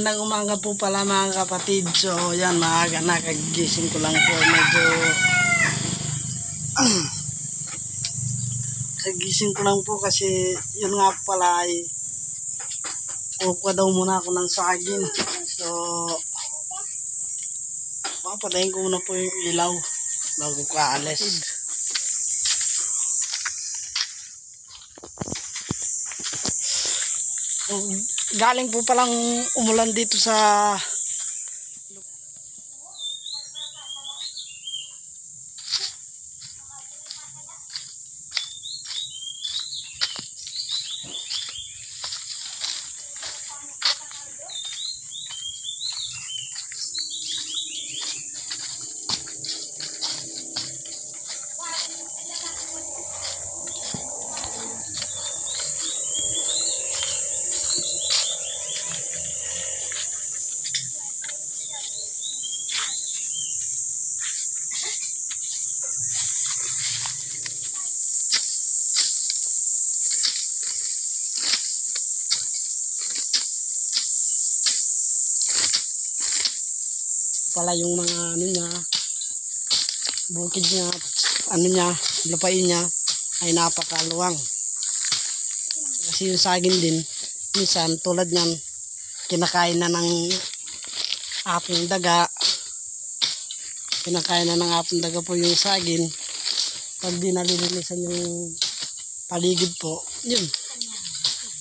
Magandang umaga po pala mga kapatid. So yan, maaga na, kagising ko lang po. Medyo kagising ko lang po kasi yun nga pala ay kukuha daw muna ako ng saging. So papatayin ko muna po yung ilaw bago ko aalis. Galing po palang umulan dito sa pala yung mga ano niya, bukid niya, ano niya, lupain niya ay napakaluwang. Kasi yung saging din, minsan tulad niyan, kinakain na ng apong daga. Kinakain na ng apong daga po yung saging. Pag di nalilinisan yung paligid po, yun,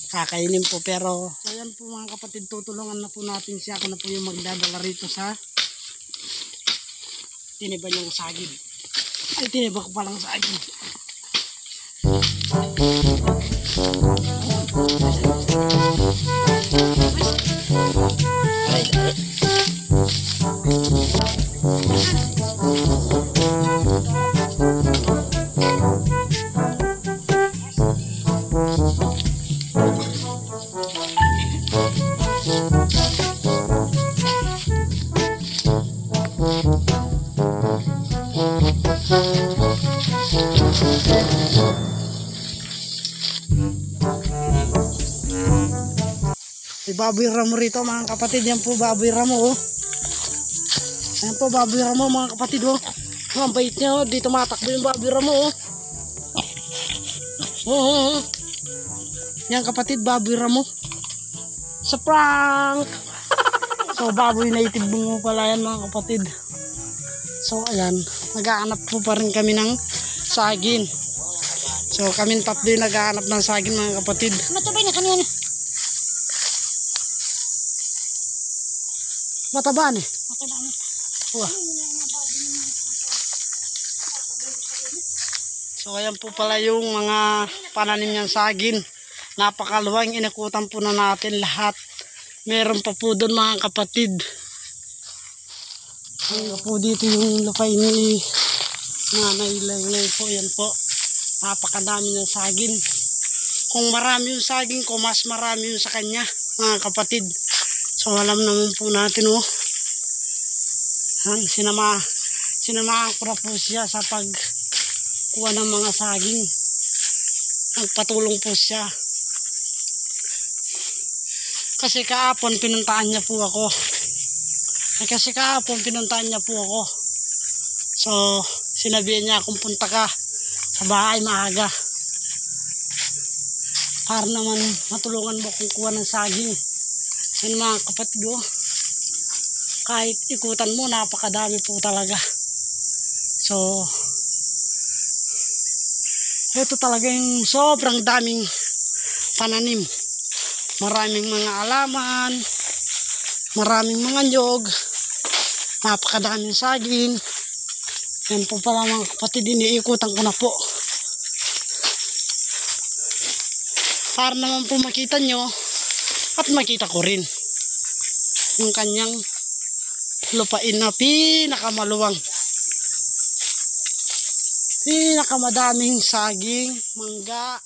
kakainin po. Pero, ayan po mga kapatid, tutulungan na po natin siya. Ako na po yung magdadala rito sa tiniba niyang saging. Ay, tiniba ko palang saging. May baboy ramo rito mga kapatid. Yan po baboy ramo, oh. Yan po baboy ramo mga kapatid, oh. Oh, ang bait niya, oh. Dito matakbo yung baboy ramo, oh. Oh. Yan kapatid, baboy ramo. Sa prank. So baboy native mo pala yan mga kapatid. So ayan, naghahanap po pa rin kami ng saging. So kami tatlo yung naghahanap ng saging mga kapatid. Matabay na kami yan. Matabaan eh. Matabaan na. Wah. So ayan po pala yung mga pananim niyang saging. Napakaluwang, inakutan po na natin lahat. Meron pa po doon mga kapatid. Hanggang po dito yung lupay ni Nanay Laylay po. Yan po. Napakadami ng saging. Kung marami yung saging ko, mas marami yung sa kanya mga kapatid. So alam naman po natin, oh. Sinamahan ko na po siya sa pagkuha ng mga saging. Nagpatulong po siya. Kasi kahapon pinuntahan niya po ako. So sinabihan niya akong punta ka sa bahay maaga. Para naman matulungan mo kung kuha ng saging. Yan mga kapatid, oh. Kahit ikutan mo, napakadami po talaga. So ito talaga yung sobrang daming pananim. Maraming mga alaman, maraming mga nyog, napakadaming saging. Yan po pala mga kapatid, iniikutan ko na po. Para naman po makita nyo at makita ko rin yung kanyang lupain na pinakamaluwang, pinakamadaming saging, mangga.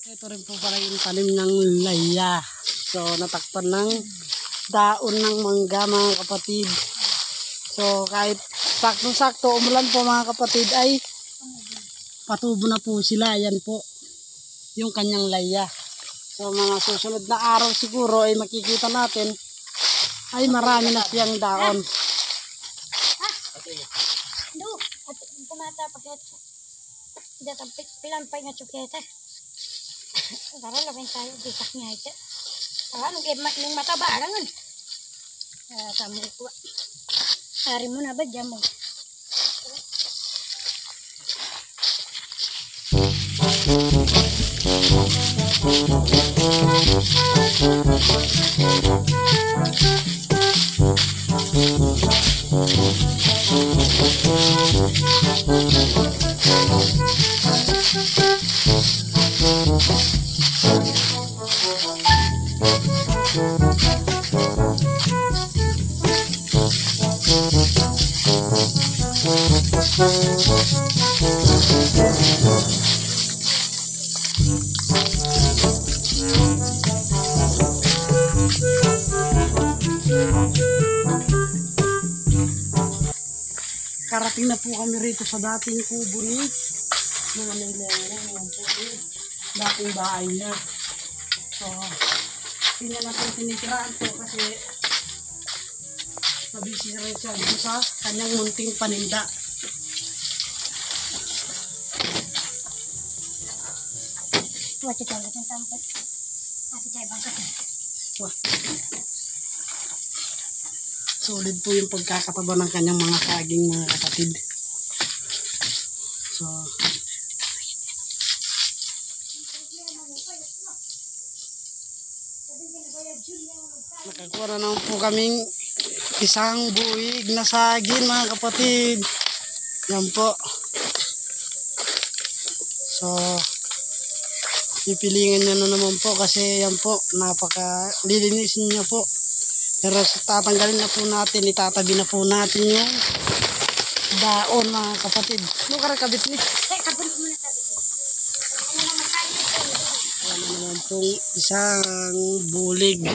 Ito rin po pala yung tanim ng laya. So, natakpan ng daon ng mangga mga kapatid. So, kahit saktong-sakto umulan po mga kapatid ay patubo na po sila. Yan po yung kanyang laya. So, mga susunod na araw siguro ay makikita natin ay marami na siyang daon. Do, at kumata paket. Dito pilampay nga tsukete. Tara labing tayo disak niya ito. Nung mataba lang yun. Kamu ko. Hari mo na ba dyan mo? Karating na po kami rito sa dating kubo ni Nanay Lena. Dating bahay niya. So, hindi na natin tinitiraan po kasi nabisi na rin siya sa kanyang munting paninda. Wati tayo ng tampat. Ati tayo bangkat. Wah. Solid po yung pagkakataba ng kanyang mga saging mga kapatid. So, nakakuha na naman po kaming isang buwig na saging mga kapatid. Yan po. So, pipilingan nyo na naman po kasi yan po, napaka-lilinisin nyo po. Pero tatanggalin na po natin, itatabi na po natin yung daon mga kapatid. Ano ka rin kabit ni? Kabit mo na kabit. Yan na naman pong isang bulig.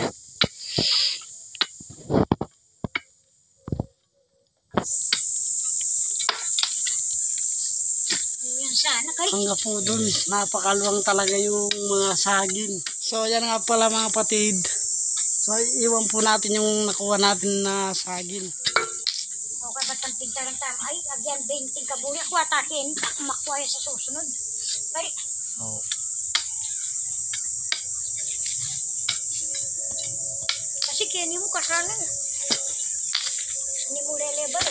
Hanggang po dun, napakaluwang talaga yung mga saging. So yan nga pala mga kapatid. So iwan po natin yung nakuha natin na saging. Okay, ba't ang tigda ng tama? Ay, agyan 20 kabuya ko atakin. Makuha sa susunod. Ay. Oh. Kasi kaya ni mo kasalan. Hindi mo lelebar.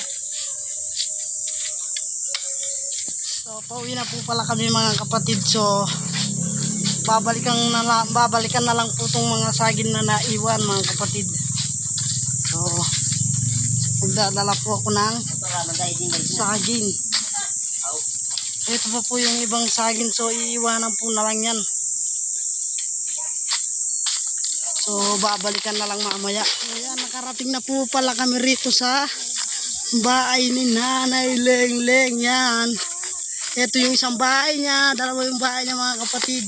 So pauwi na po pala kami mga kapatid. So babalikan na lang po itong mga saging na naiwan mga kapatid. So magdadala po ako ng saging. Ito pa po yung ibang saging, so iiwanan po na lang yan. So babalikan na lang mamaya. Ayan, nakarating na po pala kami rito sa bahay ni Nanay Lengleng. Yan, ito yung isang bahay niya, dalawa yung bahay niya mga kapatid.